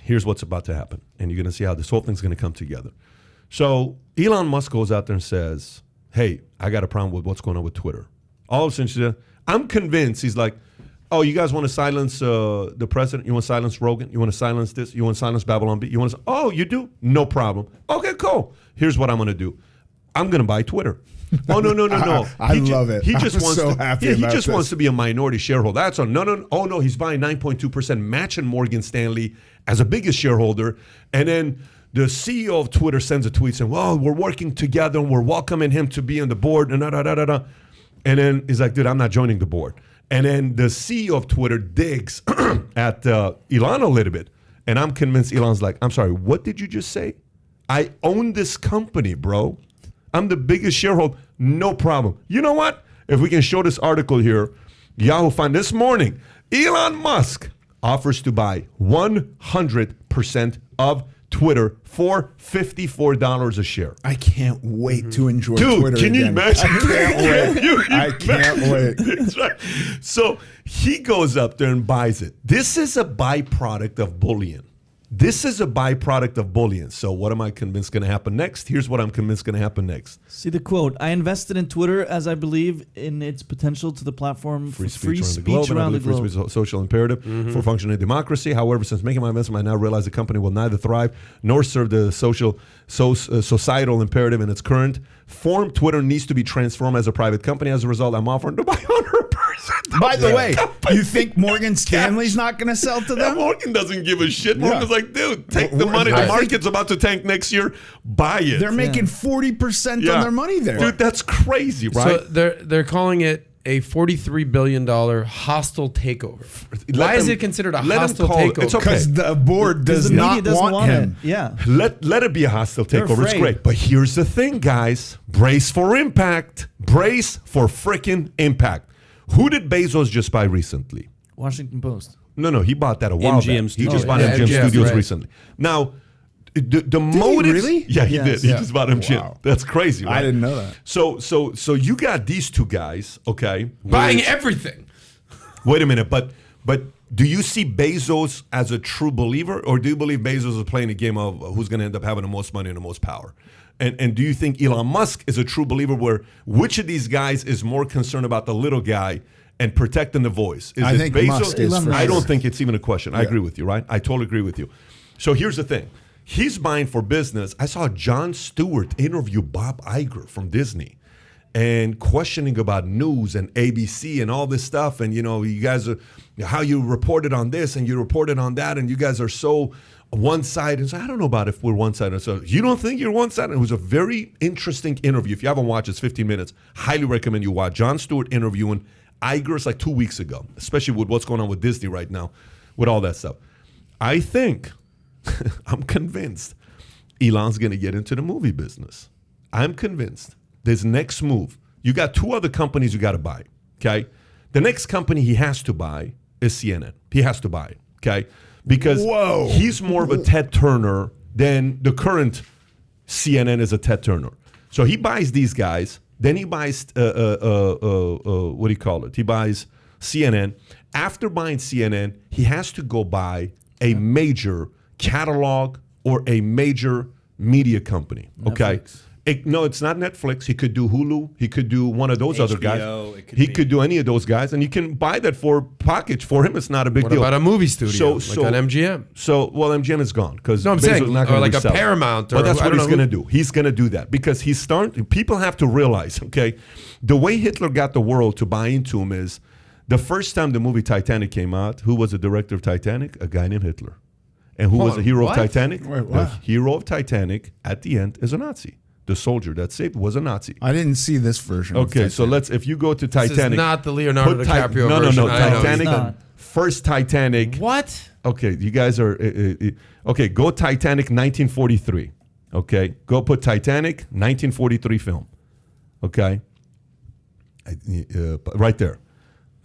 here's what's about to happen. And you're going to see how this whole thing's going to come together. So Elon Musk goes out there and says, hey, I got a problem with what's going on with Twitter. All of a sudden, she said, I'm convinced. He's like, oh, you guys want to silence the president? You want to silence Rogan? You want to silence this? You want to silence Babylon B? You want to? Oh, you do? No problem. Okay, cool. Here's what I'm going to do. I'm going to buy Twitter. Oh, no. I love it. He just wants so to. happy Yeah, he about just this. wants to be a minority shareholder. That's all. No. Oh no, he's buying 9.2%, matching Morgan Stanley as a biggest shareholder, and then the CEO of Twitter sends a tweet saying, "Well, we're working together and we're welcoming him to be on the board." And and then he's like, "Dude, I'm not joining the board." And then the CEO of Twitter digs at Elon a little bit, and I'm convinced Elon's like, "I'm sorry, what did you just say? I own this company, bro. I'm the biggest shareholder. No problem. You know what? If we can show this article here, Yahoo Finance this morning, Elon Musk offers to buy 100% of Twitter for $54 a share. I can't wait to enjoy Dude, Twitter can you again. imagine? I can't wait. I can't wait. That's right. So he goes up there and buys it. This is a byproduct of bullion. So what am I convinced going to happen next? Here's what I'm convinced going to happen next. See the quote. I invested in Twitter as I believe in its potential to the platform for free speech around the globe. Free speech is a social imperative for functioning democracy. However, since making my investment, I now realize the company will neither thrive nor serve the societal imperative in its current form. Twitter needs to be transformed as a private company. As a result, I'm offering to buy 100%. By the way, you think Morgan Stanley's not going to sell to them? Morgan doesn't give a shit. Morgan's like, dude, take the money. The market's about to tank next year. Buy it. They're making 40% on their money there. Dude, that's crazy, right? So they're calling it a $43 billion hostile takeover. Why is it considered a hostile takeover? It's okay. Because the board does not want him. It. Yeah. Let it be a hostile takeover. It's great. But here's the thing, guys. Brace for impact. Brace for freaking impact. Who did Bezos just buy recently? Washington Post. No, he bought that a while MGM back. Studios. He just bought MGM Studios recently. Now, the motives. Really? Yeah, he did. He just bought MGM. Wow. That's crazy, right? I didn't know that. So you got these two guys, okay? Buying everything. Wait a minute, but do you see Bezos as a true believer, or do you believe Bezos is playing a game of who's going to end up having the most money and the most power? And do you think Elon Musk is a true believer, where which of these guys is more concerned about the little guy and protecting the voice? I think Musk is for I don't sure. think it's even a question. I agree with you, right? I totally agree with you. So here's the thing. He's buying for business. I saw Jon Stewart interview Bob Iger from Disney and questioning about news and ABC and all this stuff. And, you guys are, how you reported on this and you reported on that, and you guys are so one-sided. So I don't know about if we're one-sided. So you don't think you're one-sided? It was a very interesting interview. If you haven't watched, it's 15 minutes. Highly recommend you watch. Jon Stewart interviewing Iger's like 2 weeks ago, especially with what's going on with Disney right now, with all that stuff. I think, I'm convinced, Elon's going to get into the movie business. I'm convinced. This next move, you got two other companies you got to buy, okay? The next company he has to buy is CNN. He has to buy it, okay? Because he's more of a Ted Turner than the current CNN is a Ted Turner. So he buys these guys. Then he buys, what do you call it? He buys CNN. After buying CNN, he has to go buy a major catalog or a major media company, okay? No, it's not Netflix. He could do Hulu. He could do one of those other guys. He could do any of those guys, and you can buy that for package. For him, it's not a big deal. What about a movie studio, like an MGM? MGM is gone because I'm saying, or like a Paramount. But that's what he's going to do. He's going to do that because he's starting. People have to realize, okay, the way Hitler got the world to buy into him is the first time the movie Titanic came out. Who was the director of Titanic? A guy named Hitler. And who was the hero of Titanic? The hero of Titanic at the end is a Nazi. The soldier that saved was a Nazi. I didn't see this version. Okay, so if you go to Titanic. This is not the Leonardo DiCaprio version. No, Titanic. First Titanic. What? Okay, you guys are. Okay, go Titanic 1943. Okay, go put Titanic 1943 film. Okay. Right there.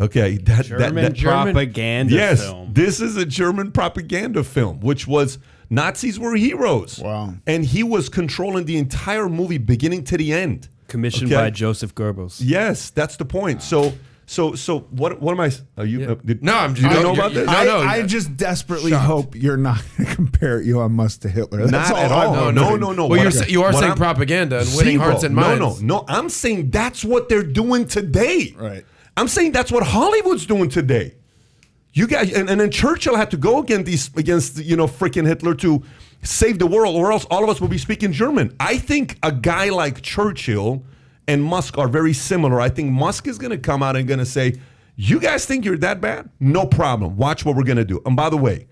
Okay, German propaganda film. Yes, this is a German propaganda film, which was Nazis were heroes. Wow. And he was controlling the entire movie beginning to the end. Commissioned by Joseph Goebbels. Yes, that's the point. So So what am I? Are you? Yeah. No, I'm just. You don't know about this? I just desperately hope you're not going to compare Elon Musk to Hitler. That's Not all at I all. want. No. Well, you are saying propaganda and winning hearts and minds. No. I'm saying that's what they're doing today. Right. I'm saying that's what Hollywood's doing today. You guys, and then Churchill had to go against freaking Hitler to save the world, or else all of us will be speaking German. I think a guy like Churchill and Musk are very similar. I think Musk is going to come out and going to say, you guys think you're that bad? No problem. Watch what we're going to do. And by the way,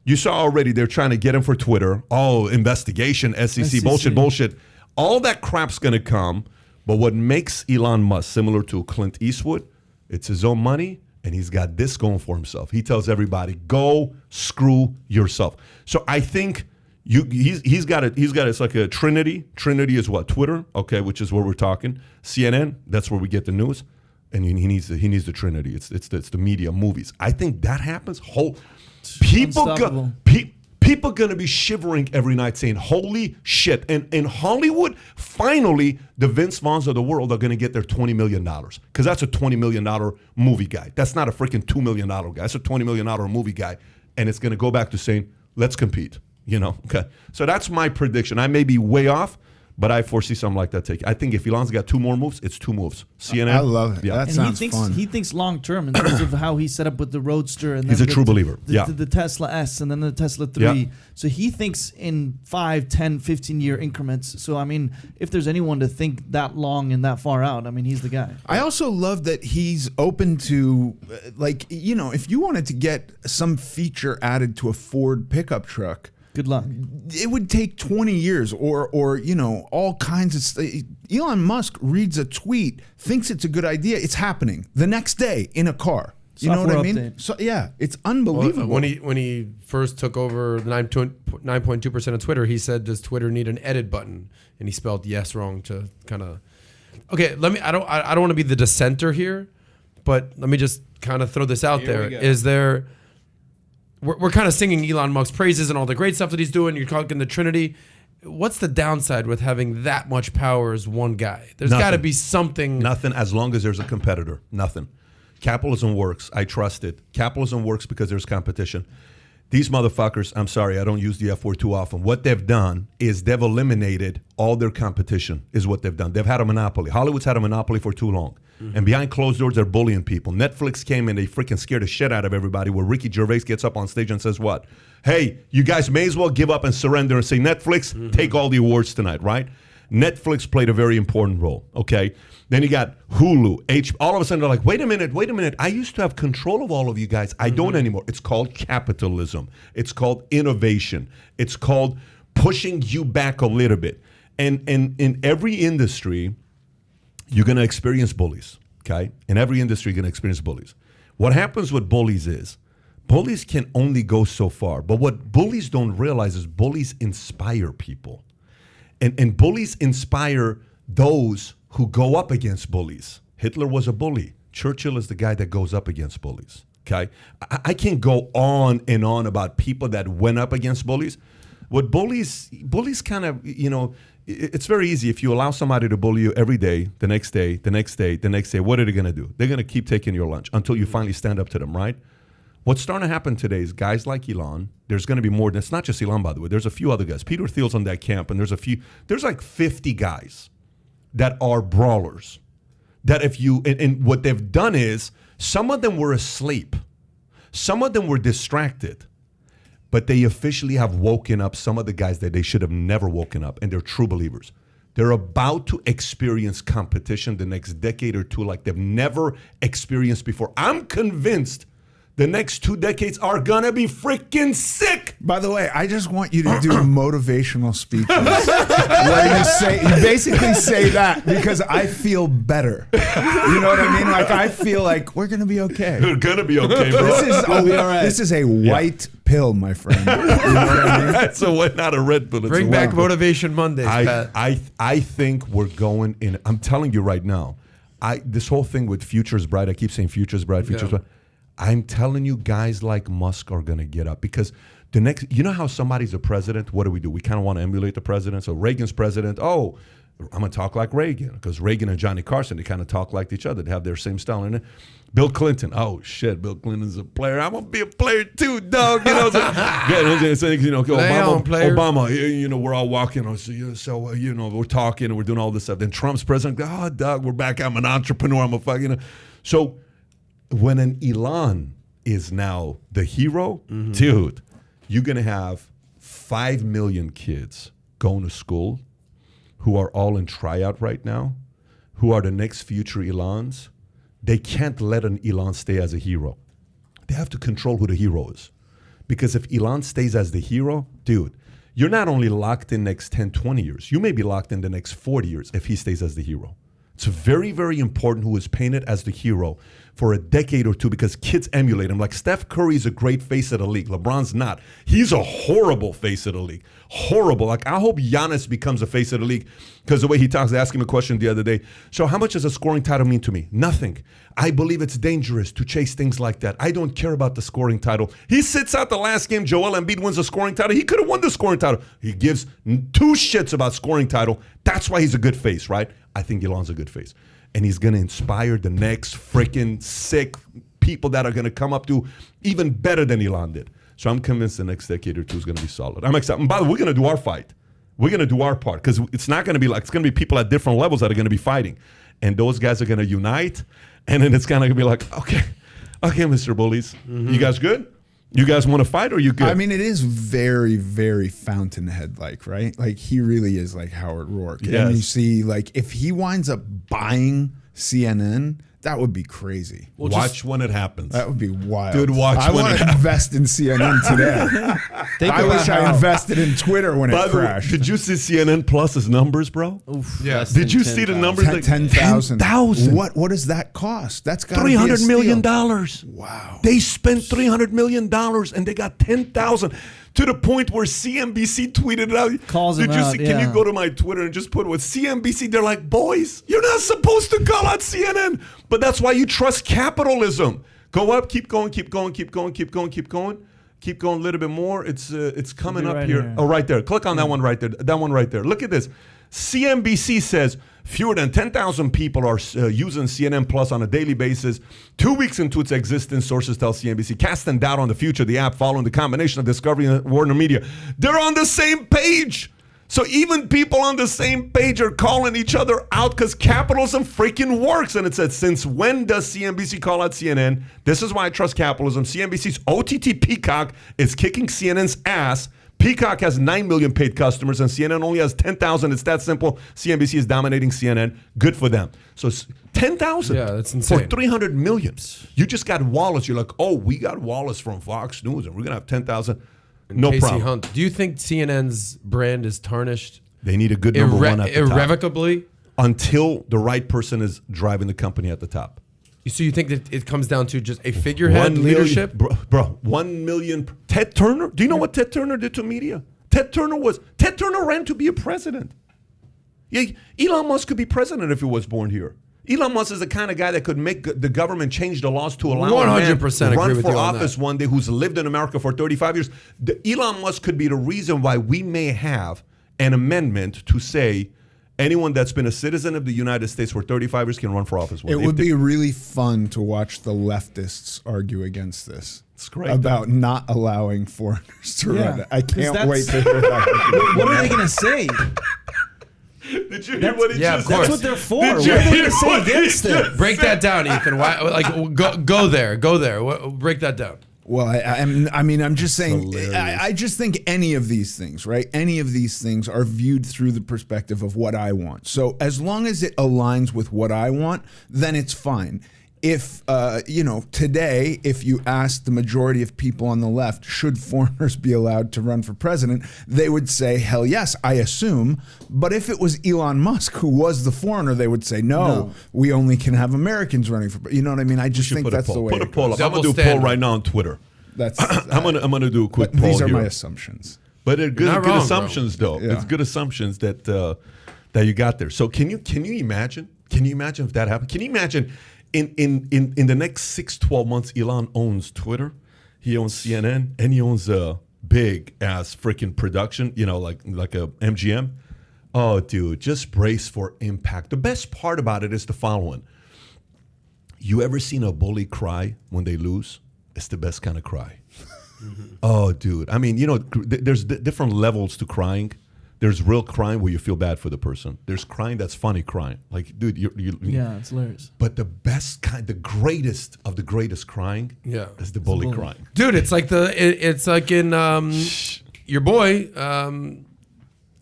you saw already they're trying to get him for Twitter. Oh, investigation, SEC. Bullshit. All that crap's going to come. But what makes Elon Musk similar to Clint Eastwood, it's his own money, and he's got this going for himself. He tells everybody, go screw yourself. So I think he's got it. It's like a Trinity. Trinity is what? Twitter, okay, which is where we're talking. CNN, that's where we get the news. And he needs the Trinity. It's the media, movies. I think that happens. People gonna be shivering every night saying, holy shit. And in Hollywood, finally, the Vince Vaughns of the world are gonna get their $20 million. Because that's a $20 million movie guy. That's not a freaking $2 million guy. That's a $20 million movie guy. And it's gonna go back to saying, let's compete. Okay. So that's my prediction. I may be way off, but I foresee something like that. I think if Elon's got 2 more moves, it's 2 moves. CNN. I love it. Yeah. That sounds fun. He thinks long term in terms of how he set up with the Roadster. And he's a true believer. The Tesla S and then the Tesla 3. Yeah. So he thinks in 5, 10, 15-year increments. So, I mean, if there's anyone to think that long and that far out, I mean, he's the guy. I also love that he's open to, if you wanted to get some feature added to a Ford pickup truck, good luck. It would take 20 years or all kinds of stuff. Elon Musk reads a tweet, thinks it's a good idea. It's happening the next day in a car. You know what I mean? Update. So yeah, it's unbelievable. Well, when he first took over the 9.2% of Twitter, he said, "Does Twitter need an edit button?" And he spelled yes wrong to kind of. Okay, I don't want to be the dissenter here, but let me just kind of throw this out there. Is there? We're kind of singing Elon Musk's praises and all the great stuff that he's doing. You're talking the Trinity. What's the downside with having that much power as one guy? There's got to be something. Nothing, as long as there's a competitor. Nothing. Capitalism works. I trust it. Capitalism works because there's competition. These motherfuckers, I'm sorry, I don't use the F word too often. What they've done is they've eliminated all their competition, is what they've done. They've had a monopoly. Hollywood's had a monopoly for too long. And behind closed doors, they're bullying people. Netflix came and they freaking scared the shit out of everybody, where Ricky Gervais gets up on stage and says what? Hey, you guys may as well give up and surrender and say, Netflix, take all the awards tonight, right? Netflix played a very important role, okay? Then you got Hulu, all of a sudden they're like, wait a minute. I used to have control of all of you guys. I don't anymore. It's called capitalism. It's called innovation. It's called pushing you back a little bit. And in every industry, you're going to experience bullies, okay? In every industry, you're going to experience bullies. What happens with bullies is, bullies can only go so far. But what bullies don't realize is bullies inspire people. And bullies inspire those who go up against bullies. Hitler was a bully. Churchill is the guy that goes up against bullies, okay? I can't go on and on about people that went up against bullies. What bullies kind of, it's very easy. If you allow somebody to bully you every day, the next day, what are they going to do? They're going to keep taking your lunch until you finally stand up to them, right? What's starting to happen today is guys like Elon, there's going to be more. It's not just Elon, by the way. There's a few other guys. Peter Thiel's on that camp, and there's like 50 guys that are brawlers. That and what they've done is, some of them were asleep. Some of them were distracted. But they officially have woken up some of the guys that they should have never woken up, and they're true believers. They're about to experience competition the next decade or two like they've never experienced before. I'm convinced the next 2 decades are gonna be freaking sick. By the way, I just want you to do motivational speeches where you basically say that because I feel better. You know what I mean? Like, I feel like we're gonna be okay. We're gonna be okay, bro. This is a white pill, my friend. You know what I mean? So what? Not a red pill. Bring back Motivation Mondays, Pat. I think we're going in. I'm telling you right now. This whole thing with Future's Bright. I keep saying Future's Bright. Bright. I'm telling you, guys like Musk are going to get up, because you know how somebody's a president? What do? We kind of want to emulate the president. So Reagan's president. Oh, I'm gonna talk like Reagan, because Reagan and Johnny Carson, they kind of talk like each other. They have their same style. And Bill Clinton, oh shit, Bill Clinton's a player. I'm gonna be a player too, dog. You know, Obama, you know, we're all walking. You know, we're talking and we're doing all this stuff. Then Trump's president, oh, dog, we're back. I'm an entrepreneur. I'm a fucking. You know. So when an Elon is now the hero, dude, you're gonna have 5 million kids going to school who are all in tryout right now, who are the next future Elons. They can't let an Elon stay as a hero. They have to control who the hero is. Because if Elon stays as the hero, dude, you're not only locked in next 10, 20 years, you may be locked in the next 40 years if he stays as the hero. It's very, very important who is painted as the hero for a decade or two, because kids emulate him. Like Steph Curry's a great face of the league. LeBron's not. He's a horrible face of the league. Horrible. Like, I hope Giannis becomes a face of the league, because the way he talks, I asked him a question the other day. So how much does a scoring title mean to me? Nothing. I believe it's dangerous to chase things like that. I don't care about the scoring title. He sits out the last game. Joel Embiid wins the scoring title. He could have won the scoring title. He gives 2 shits about scoring title. That's why he's a good face, right? I think Elon's a good face. And he's going to inspire the next freaking sick people that are going to come up to even better than Elon did. So I'm convinced the next decade or two is going to be solid. I'm excited. And by the way, we're going to do our fight. We're going to do our part, because it's not going to be like, it's going to be people at different levels that are going to be fighting. And those guys are going to unite. And then it's kind of going to be like, okay, Mr. Bullies, you guys good? You guys want to fight, or you good? I mean, it is very, very Fountainhead-like, right? Like, he really is like Howard Rourke. Yes. And you see, like, if he winds up buying CNN, that would be crazy. Well, watch when it happens. That would be wild. Dude, watch I when want it to happens. invest in CNN today. I wish I invested in Twitter when By it the way, crashed. did you see CNN Plus's numbers, bro? Oof. Yes. Did you see the numbers? 10,000. 10,000. What does that cost? That's got $300 million. Wow. They spent $300 million and they got 10,000, to the point where CNBC tweeted it out. Calls him out, Can you yeah. go to my Twitter and just put with CNBC? They're like, boys, you're not supposed to call out CNN, but that's why you trust capitalism. Go up, keep going, keep going, keep going, keep going, keep going. Keep going a little bit more. It's coming up right here. here. Oh, right there. Click on that one right there. That one right there. Look at this. CNBC says fewer than 10,000 people are using CNN Plus on a daily basis. 2 weeks into its existence, sources tell CNBC, casting doubt on the future of the app following the combination of Discovery and Warner Media. They're on the same page. So even people on the same page are calling each other out, because capitalism freaking works. And it said, since when does CNBC call out CNN? This is why I trust capitalism. CNBC's OTT Peacock is kicking CNN's ass. Peacock has 9 million paid customers and CNN only has 10,000. It's that simple. CNBC is dominating CNN. Good for them. So 10,000 Yeah, that's insane. for 300 million. You just got Wallace. You're like, oh, we got Wallace from Fox News and we're going to have 10,000. No Casey problem. Hunt. Do you think CNN's brand is tarnished They need a good number one at the top. irrevocably? Until the right person is driving the company at the top. So you think that it comes down to just a figurehead leadership? Bro, 1 million. Ted Turner. Do you know what Ted Turner did to media? Ted Turner ran to be a president. Yeah, Elon Musk could be president if he was born here. Elon Musk is the kind of guy that could make the government change the laws to allow 100% a man agree run with for you on office that. one day who's lived in America for 35 years. Elon Musk could be the reason why we may have an amendment to say anyone that's been a citizen of the United States for 35 years can run for office one It day. would be really fun to watch the leftists argue against this. It's great. About not allowing foreigners to Yeah, run it. I 'cause can't that's- wait to hear that. What are they going to say? Did you hear what he Yeah, just of course. That's what they're for. Did What you are they hear going to say what he against it? just Break said? that down, Ethan. Why? Like, go there. Break that down. Well, I'm just saying, hilarious. I just think any of these things, right? Any of these things are viewed through the perspective of what I want. So as long as it aligns with what I want, then it's fine. If, today, if you ask the majority of people on the left, should foreigners be allowed to run for president, they would say, hell yes, I assume. But if it was Elon Musk who was the foreigner, they would say, no. We only can have Americans running for, you know what I mean? I just think that's the way Put a it poll goes. up. I'm Double gonna do a poll standard. right now on Twitter. That's, I'm gonna do a quick but poll these are here. my assumptions. But they're good, not good wrong, assumptions, though. Yeah. It's good assumptions that that you got there. So can you imagine? Can you imagine if that happened? Can you imagine in the next 6-12 months, Elon owns Twitter, he owns CNN, and he owns a big ass freaking production, like a MGM. Oh, dude, just brace for impact. The best part about it is the following. You ever seen a bully cry when they lose? It's the best kind of cry. Oh, dude. I mean, there's different levels to crying. There's real crying where you feel bad for the person. There's crying that's funny crying. Like, dude, yeah, it's hilarious. But the best kind, the greatest of the greatest crying is the bully crying. Dude, it's like in your boy,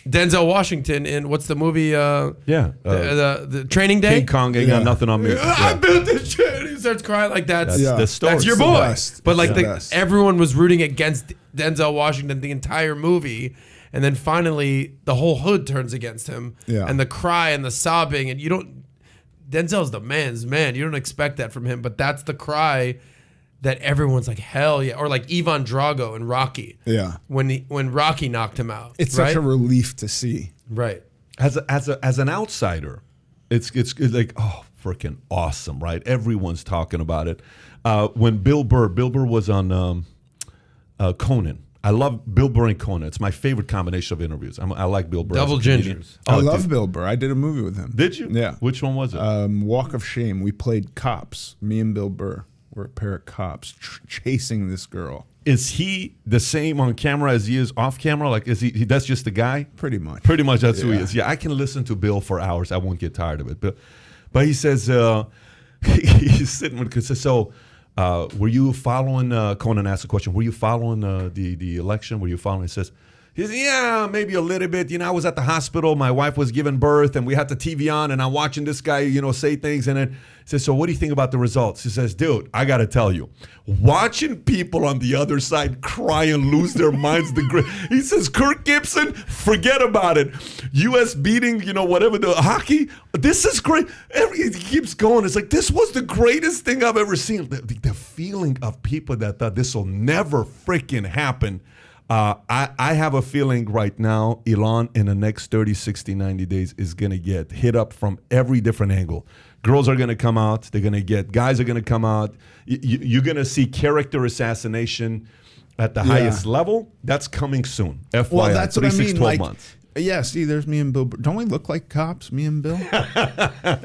Denzel Washington in what's the movie? The Training Day. King Kong ain't got nothing on me. I built this shit. He starts crying like that's the story. That's your It's the boy. best. But like It's the best. everyone was rooting against Denzel Washington the entire movie, and then finally the whole hood turns against him. Yeah. And the cry and the sobbing, and you don't. Denzel's the man's man. You don't expect that from him, but that's the cry that everyone's like, hell yeah. Or like Ivan Drago in Rocky. Yeah. When Rocky knocked him out. It's right? such a relief to see. Right. As an outsider, it's like, oh, freaking awesome, right? Everyone's talking about it. When Bill Burr was on Conan. I love Bill Burr and Conan. It's my favorite combination of interviews. I like Bill Burr. Double gingers. I love Bill Burr. I did a movie with him. Did you? Yeah. Which one was it? Walk of Shame. We played cops. Me and Bill Burr were a pair of cops chasing this girl. Is he the same on camera as he is off camera? Like, is he that's just the guy? Pretty much. Pretty much that's who he is. Yeah, I can listen to Bill for hours. I won't get tired of it. But he says, he's sitting with, because so, were you following, Conan asked the question, were you following the election? Were you following? He says, yeah, maybe a little bit. I was at the hospital. My wife was giving birth, and we had the TV on, and I'm watching this guy, say things. And then he says, so what do you think about the results? He says, dude, I got to tell you, watching people on the other side cry and lose their minds. He says, Kirk Gibson, forget about it. U.S. beating, whatever, the hockey. This is great. He keeps going. It's like, this was the greatest thing I've ever seen. The feeling of people that thought this will never freaking happen. I have a feeling right now, Elon, in the next 30, 60, 90 days is going to get hit up from every different angle. Girls are going to come out. They're going to guys are going to come out. You're going to see character assassination at the highest level. That's coming soon. FYI, Well, that's what I 6, mean. 12 months. Yeah, see, there's me and Bill. Don't we look like cops, me and Bill?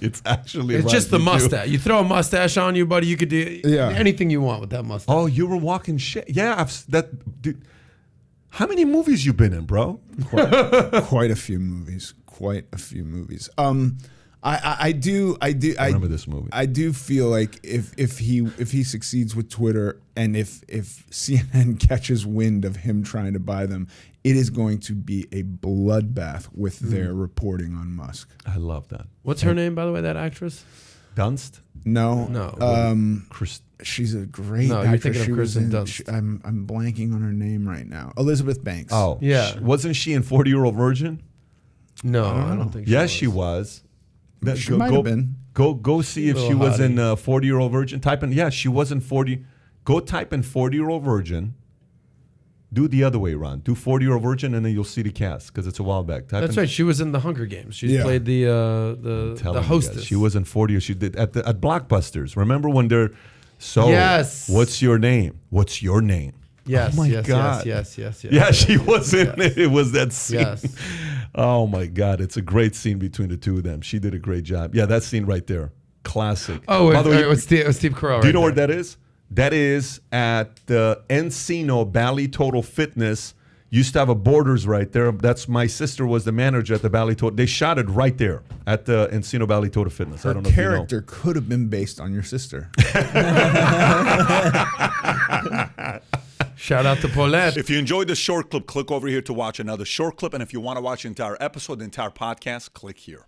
It's actually It's right, just the you do. mustache. You throw a mustache on you, buddy, you could do anything you want with that mustache. Oh, you were walking shit. Yeah, dude. How many movies you been in, bro? Quite a few movies. I remember this movie. I do feel like if he succeeds with Twitter, and if CNN catches wind of him trying to buy them, it is going to be a bloodbath with their reporting on Musk. I love that. What's her name, by the way, that actress? Dunst? No. She's a great No, actress. you're thinking of She was Kristen Dunst. I'm blanking on her name right now. Elizabeth Banks. Oh, Yeah. Wasn't she in 40-Year-Old Virgin? No, I don't think Yes, she she was. She might have been. Go see if she Little was in hottie. 40-Year-Old Virgin. Type in, she was in 40. Go type in 40-Year-Old Virgin. Do the other way around. Do 40-Year-Old Virgin, and then you'll see the cast, because it's a while back. That's right. She was in the Hunger Games. She played the Telling you hostess. guys, she was in 40. She did at Blockbusters. Remember when they're Yes. What's your name? What's your name? Yes. Oh my yes, God. Yes. Yeah, she was in it. It was that scene. Yes. Oh my God, it's a great scene between the two of them. She did a great job. Yeah, that scene right there, classic. Oh, By the way, it was Steve Carell. do you know where that is? That is at the Encino Bally Total Fitness. Used to have a Borders right there. That's my sister was the manager at the Bally Total. They shot it right there at the Encino Bally Total Fitness. I Her don't know if you know. character could have been based on your sister. Shout out to Paulette. If you enjoyed this short clip, click over here to watch another short clip. And if you want to watch the entire episode, the entire podcast, click here.